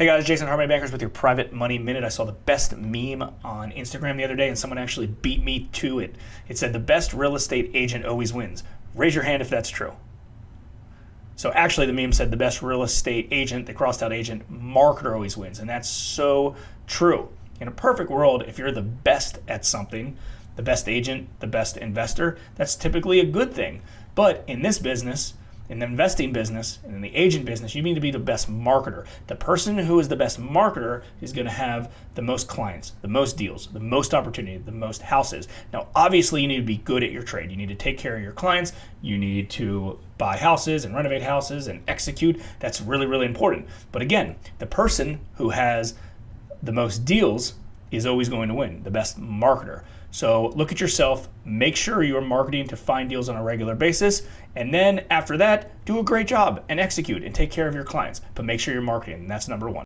Hey guys, Jason Harmony Bankers with your Private Money Minute. I saw the best meme on Instagram the other day and someone actually beat me to it. It said the best real estate agent always wins. Raise your hand if that's true. So actually the meme said the best real estate agent, the crossed out agent, marketer always wins. And that's so true. In a perfect world, if you're the best at something, the best agent, the best investor, that's typically a good thing. But in this business, in the investing business and in the agent business, you need to be the best marketer. The person who is the best marketer is going to have the most clients, the most deals, the most opportunity, the most houses. Now, obviously, you need to be good at your trade. You need to take care of your clients. You need to buy houses and renovate houses and execute. That's really, really important. But again, the person who has the most deals is always going to win, the best marketer. So look at yourself, make sure you are marketing to find deals on a regular basis, and then after that, do a great job and execute and take care of your clients. But make sure you're marketing, and that's number one.